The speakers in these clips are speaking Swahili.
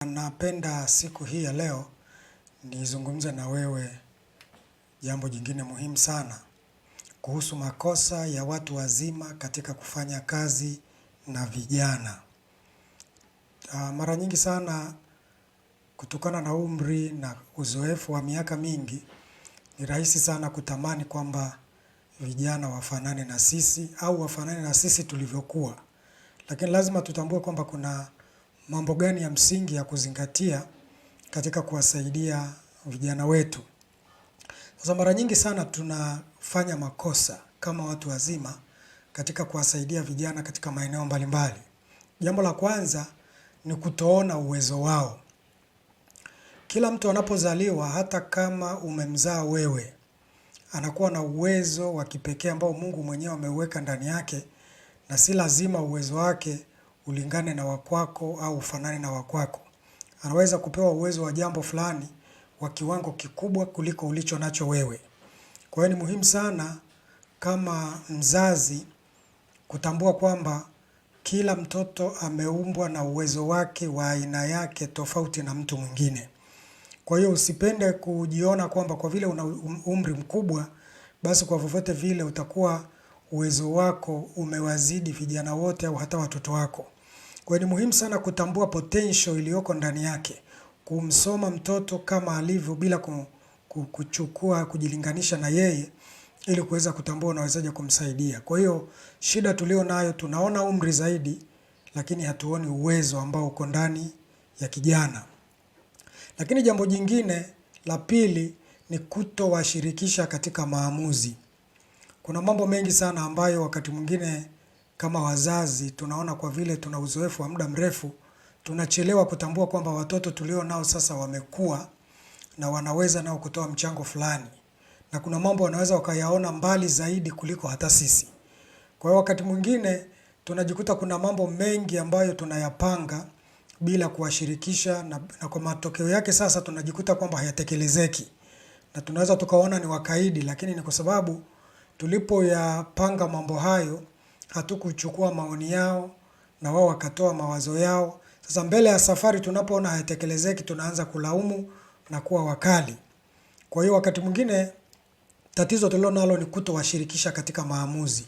Napenda siku hii ya leo nizungumze na wewe jambo jingine muhimu sana kuhusu makosa ya watu wazima katika kufanya kazi na vijana. Mara nyingi sana kutokana na umri na uzoefu wa miaka mingi ni rahisi sana kutamani kwamba vijana wafanane na sisi au wafanane na sisi tulivyokuwa. Lakini lazima tutambue kwamba kuna mambo gani ya msingi ya kuzingatia katika kuwasaidia vijana wetu. Sasa mara nyingi sana tunafanya makosa kama watu wazima katika kuwasaidia vijana katika maeneo mbalimbali. Jambo la kwanza ni kutoona uwezo wao. Kila mtu anapozaliwa, hata kama umemzaa wewe, anakuwa na uwezo wa kipekee ambao Mungu mwenyewe ameuweka ndani yake, na si lazima uwezo wake ulingane na wa kwako au ufanane na wa kwako. Anaweza kupewa uwezo wa jambo fulani wa kiwango kikubwa kuliko ulicho nacho wewe. Kwa hiyo ni muhimu sana kama mzazi kutambua kwamba kila mtoto ameumbwa na uwezo wake wa aina yake tofauti na mtu mwingine. Kwa hiyo usipende kujiona kwamba kwa vile una umri mkubwa basi kwa vyovyote vile utakuwa uwezo wako umewazidi vijana wote au hata watoto wako. Kwa hiyo ni muhimu sana kutambua potential iliyoko ndani yake, kumsoma mtoto kama alivyo bila kujilinganisha na yeye ili kuweza kutambua unawezaje kumsaidia. Kwa hiyo shida tulio nayo tunaona umri zaidi lakini hatuoni uwezo ambao uko ndani ya kijana. Lakini jambo jingine la pili ni kutowashirikisha katika maamuzi. Kuna mambo mengi sana ambayo wakati mwingine kama wazazi tunaona kwa vile tuna uzoefu wa muda mrefu, tunachelewa kutambua kwamba watoto tulio nao sasa wamekua na wanaweza nao kutoa mchango fulani. Na kuna mambo wanaweza wakayaona mbali zaidi kuliko hata sisi. Kwa hiyo wakati mwingine tunajikuta kuna mambo mengi ambayo tunayapanga bila kuwashirikisha na kwa matokeo yake sasa tunajikuta kwamba hayatekelezeki. Na tunaweza tukaona ni wakaidi, lakini ni kwa sababu tulipoyapanga mambo hayo hatukuchukua maoni yao na wao wakatoa mawazo yao. Sasa mbele ya safari tunapoona hayatekelezeki tunaanza kulaumu na kuwa wakali. Kwa hiyo wakati mwingine tatizo tulilo nalo ni kutowashirikisha katika maamuzi.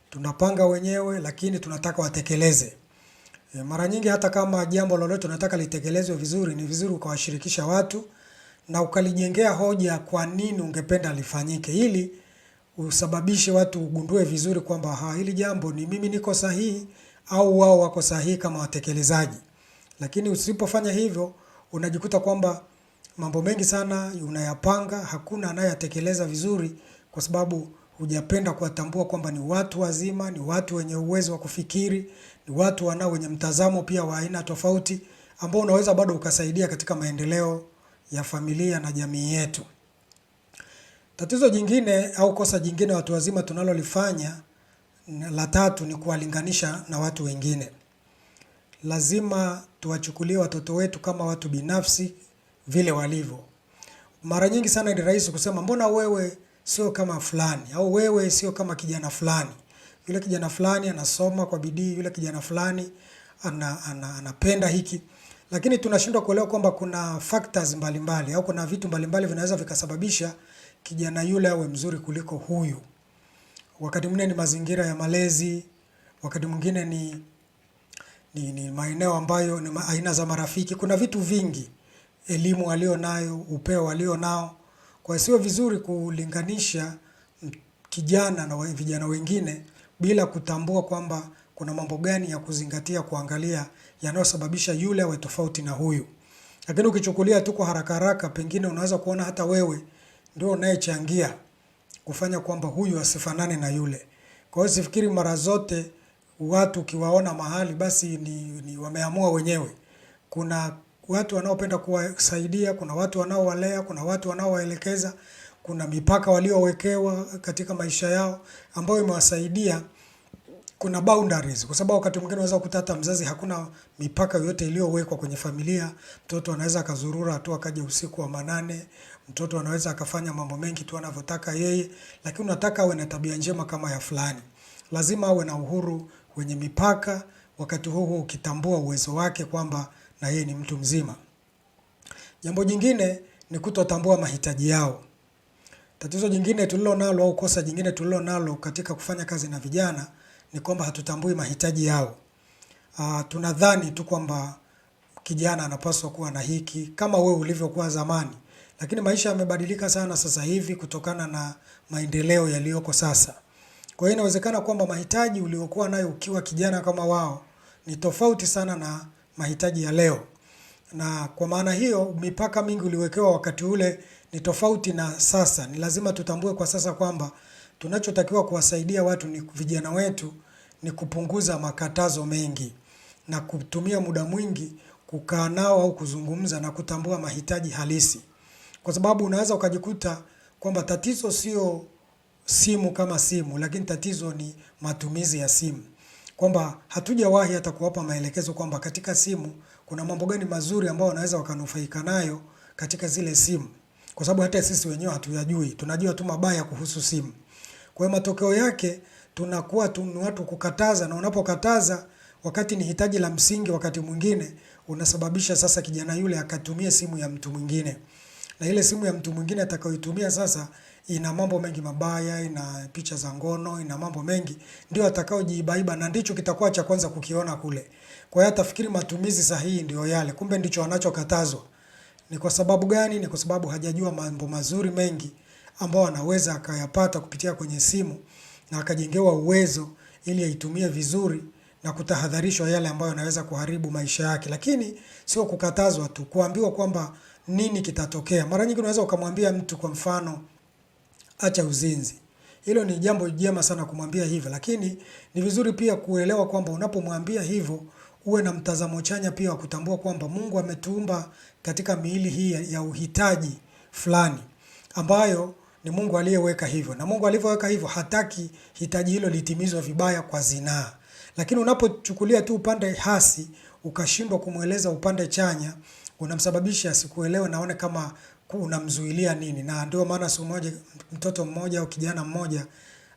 Tunapanga wenyewe lakini tunataka watekeleze. Mara nyingi hata kama jambo lolote tunataka litekelezwe vizuri, ni vizuri ukawashirikisha watu na ukalijengea hoja kwa nini ungependa lifanyike, ili usababishe watu ugundue vizuri kwamba hili jambo ni mimi niko sahihi au wao wako sahihi kama watekelezaji. Lakini usipofanya hivyo unajikuta kwamba mambo mengi sana unayapanga, hakuna anayeyatekeleza vizuri kwa sababu hujapenda kuwatambua kwamba ni watu wazima, ni watu wenye uwezo wa kufikiri, ni watu wenye mtazamo pia wa aina tofauti ambao unaweza bado ukasaidia katika maendeleo ya familia na jamii yetu. Tatizo jingine au kosa jingine watu wazima tunalolifanya la tatu ni kuwalinganisha na watu wengine. Lazima tuwachukulie watoto wetu kama watu binafsi vile walivyo. Mara nyingi sana ni rahisi kusema mbona wewe sio kama fulani au wewe sio kama kijana fulani. Yule kijana fulani anasoma kwa bidii, yule kijana fulani anapenda hiki. Lakini tunashindwa kuelewa kwamba kuna factors mbalimbali au kuna vitu mbalimbali vinaweza vikasababisha kijana yule awe mzuri kuliko huyu. Wakati mwingine ni mazingira ya malezi, wakati mwingine ni maeneo ambayo ni aina za marafiki. Kuna vitu vingi, elimu alionayo, upeo alionao. Kwa hiyo sio vizuri kulinganisha kijana na vijana wengine bila kutambua kwamba kuna mambo gani ya kuzingatia, kuangalia yanayosababisha yule awe tofauti na huyu. Lakini ukichukulia tu kwa haraka haraka pengine unaweza kuona hata wewe ndio unayechangia kufanya kwamba huyu asifanane na yule. Kwa hiyo sifikiri mara zote watu ukiwaona mahali basi ni wameamua wenyewe. Kuna watu wanaopenda kuwasaidia, kuna watu wanaowalea, kuna watu wanaowaelekeza, kuna mipaka waliowekewa katika maisha yao ambayo imewasaidia. Kuna boundaries kwa sababu wakati mwingine unaweza kukuta hata mzazi hakuna mipaka yote iliyowekwa kwenye familia. Mtoto anaweza akazurura tu akaja usiku wa manane, mtoto anaweza akafanya mambo mengi tu anavyotaka yeye, lakini unataka awe na tabia njema kama ya fulani. Lazima awe na uhuru wenye mipaka, wakati huo ukitambua uwezo wake kwamba na yeye ni mtu mzima. Jambo jingine ni kutotambua mahitaji yao. Tatizo jingine tulilo nalo au kosa jingine tulilo nalo katika kufanya kazi na vijana ni kwamba hatutambui mahitaji yao. Tunadhani tu kwamba kijana anapaswa kuwa na hiki kama wewe ulivyokuwa zamani. Lakini maisha yamebadilika sana sasa hivi kutokana na maendeleo yaliyoko sasa. Kwa hiyo inawezekana kwamba mahitaji uliokuwa nayo ukiwa kijana kama wao ni tofauti sana na mahitaji ya leo. Na kwa maana hiyo mipaka mingi uliwekewa wakati ule ni tofauti na sasa. Ni lazima tutambue kwa sasa kwamba tunachotakiwa kuwasaidia watu ni vijana wetu ni kupunguza makatazo mengi na kutumia muda mwingi kukaa nao au kuzungumza na kutambua mahitaji halisi. Kwa sababu unaweza ukajikuta kwamba tatizo sio simu kama simu, lakini tatizo ni matumizi ya simu. Kwamba hatujawahi hata kuwapa maelekezo kwamba katika simu kuna mambo gani mazuri ambayo wanaweza wakanufaika nayo katika zile simu. Kwa sababu hata sisi wenyewe hatuyajui, tunajua tu mabaya kuhusu simu. Kwa hiyo matokeo yake tunakuwa tu ni watu kukataza, na unapokataza wakati ni hitaji la msingi, wakati mwingine unasababisha sasa kijana yule akatumia simu ya mtu mwingine. Na ile simu ya mtu mwingine atakayoitumia sasa ina mambo mengi mabaya, ina picha za ngono, ina mambo mengi, ndio atakayojiibaiba na ndicho kitakuwa cha kwanza kukiona kule. Kwa hiyo atafikiri matumizi sahihi ndio yale, kumbe ndicho anachokatazwa. Ni kwa sababu gani? Ni kwa sababu hajajua mambo mazuri mengi ambao anaweza akayapata kupitia kwenye simu na akajengewa uwezo ili aitumie vizuri na kutahadharishwa yale ambayo yanaweza kuharibu maisha yake. Lakini sio kukatazwa tu, kuambiwa kwamba nini kitatokea. Mara nyingi unaweza ukamwambia mtu kwa mfano acha uzinzi. Hilo ni jambo jema sana kumwambia hivyo, lakini ni vizuri pia kuelewa kwamba unapomwambia hivyo uwe na mtazamo chanya pia wa kutambua kwamba Mungu ametuumba katika miili hii ya uhitaji fulani ambayo ni Mungu aliyeweka hivyo. Na Mungu alivyoweka hivyo hataki hitaji hilo litimizwe vibaya kwa zinaa. Lakini unapochukulia tu upande hasi ukashindwa kumweleza upande chanya, unamsababisha asikuelewe, naone kama unamzuilia nini. Na ndio maana siku moja mtoto mmoja au kijana mmoja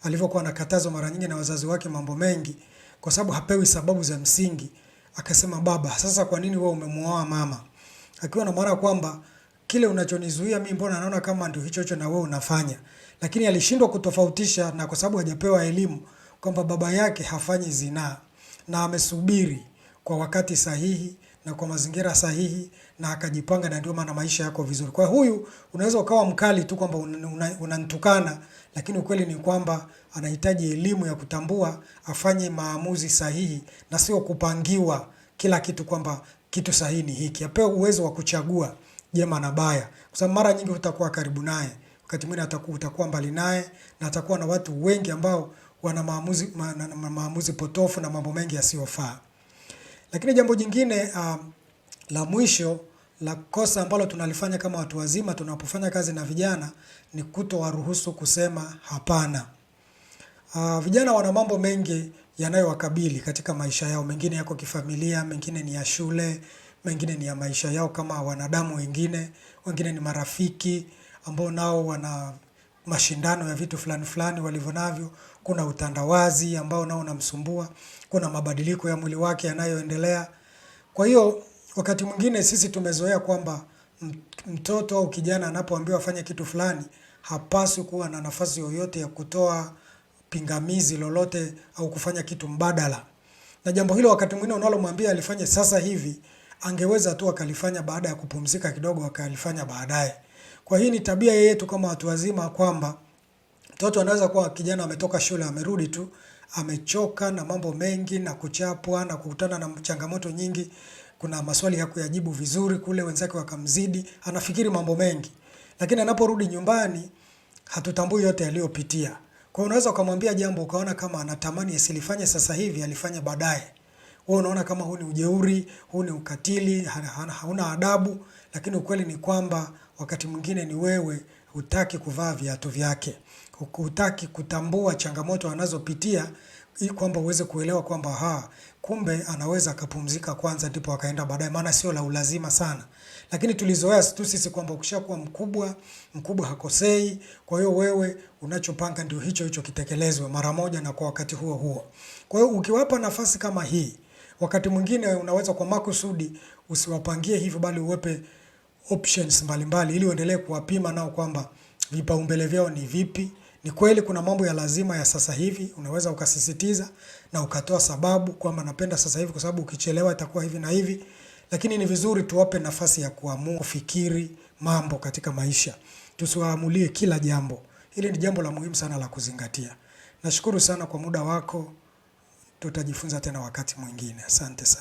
alivyokuwa anakatazwa mara nyingi na wazazi wake mambo mengi kwa sababu hapewi sababu za msingi, akasema, baba, sasa kwa nini wewe umemuoa mama? Akiwa na maana kwamba kile unachonizuia mimi mbona naona kama ndio hicho hicho na wewe unafanya. Lakini alishindwa kutofautisha, na kwa sababu hajapewa elimu kwamba baba yake hafanyi zinaa na amesubiri kwa wakati sahihi na kwa mazingira sahihi na akajipanga, na ndio maana maisha yako vizuri. Kwa huyu unaweza ukawa mkali tu kwamba unanitukana, lakini ukweli ni kwamba anahitaji elimu ya kutambua afanye maamuzi sahihi na sio kupangiwa kila kitu kwamba kitu sahihi ni hiki. Apewe uwezo wa kuchagua jema na baya, kwa sababu mara nyingi utakuwa karibu naye, wakati mwingine utakuwa mbali naye, na atakuwa na watu wengi ambao wana maamuzi potofu na mambo mengi yasiyofaa. Lakini jambo jingine la mwisho la kosa ambalo tunalifanya kama watu wazima tunapofanya kazi na vijana ni kutowaruhusu kusema hapana. Vijana wana mambo mengi yanayowakabili katika maisha yao. Mengine yako kifamilia, mengine ni ya shule, mengine ni ya maisha yao kama wanadamu wengine ni marafiki ambao nao wana mashindano ya vitu fulani fulani walivyonavyo. Kuna utandawazi ambao nao unamsumbua, kuna mabadiliko ya mwili wake yanayoendelea. Kwa hiyo wakati mwingine sisi tumezoea kwamba mtoto au kijana anapoambiwa afanye kitu fulani hapaswi kuwa na nafasi yoyote ya kutoa pingamizi lolote au kufanya kitu mbadala. Na jambo hilo wakati mwingine unalomwambia alifanye sasa hivi, angeweza tu akalifanya baada ya kupumzika kidogo, akalifanya baadaye. Kwa hii ni tabia yetu kama watu wazima kwamba mtoto anaweza kuwa kijana ametoka shule amerudi tu amechoka na mambo mengi na kuchapwa na kukutana na changamoto nyingi, kuna maswali ya kuyajibu vizuri kule, wenzake wakamzidi, anafikiri mambo mengi. Lakini anaporudi nyumbani hatutambui yote aliyopitia. Kwa hiyo unaweza ukamwambia jambo ukaona kama anatamani asilifanye sasa hivi, alifanye baadaye. Wewe unaona kama huu ni ujeuri, huu ni ukatili, hauna adabu, lakini ukweli ni kwamba wakati mwingine ni wewe hutaki kuvaa viatu vyake. Hutaki kutambua changamoto anazopitia ili kwamba uweze kuelewa kwamba kumbe anaweza akapumzika kwanza ndipo akaenda baadaye, maana sio la ulazima sana. Lakini tulizoea tu sisi kwamba ukishakuwa mkubwa hakosei, kwa hiyo wewe unachopanga ndio hicho hicho kitekelezwe mara moja na kwa wakati huo huo. Kwa hiyo ukiwapa nafasi kama hii, wakati mwingine unaweza kwa makusudi usiwapangie hivyo, bali uwepe options mbalimbali ili uendelee kuwapima nao kwamba vipaumbele vyao ni vipi. Ni kweli kuna mambo ya lazima ya sasa hivi, unaweza ukasisitiza na ukatoa sababu kwamba napenda sasa hivi kwa sababu ukichelewa itakuwa hivi na hivi, lakini ni vizuri tuwape nafasi ya kuamua, kufikiri mambo katika maisha. Tusiwaamulie kila jambo. Hili ni jambo la muhimu sana la kuzingatia. Nashukuru sana kwa muda wako. Tutajifunza tena wakati mwingine. Asante sana.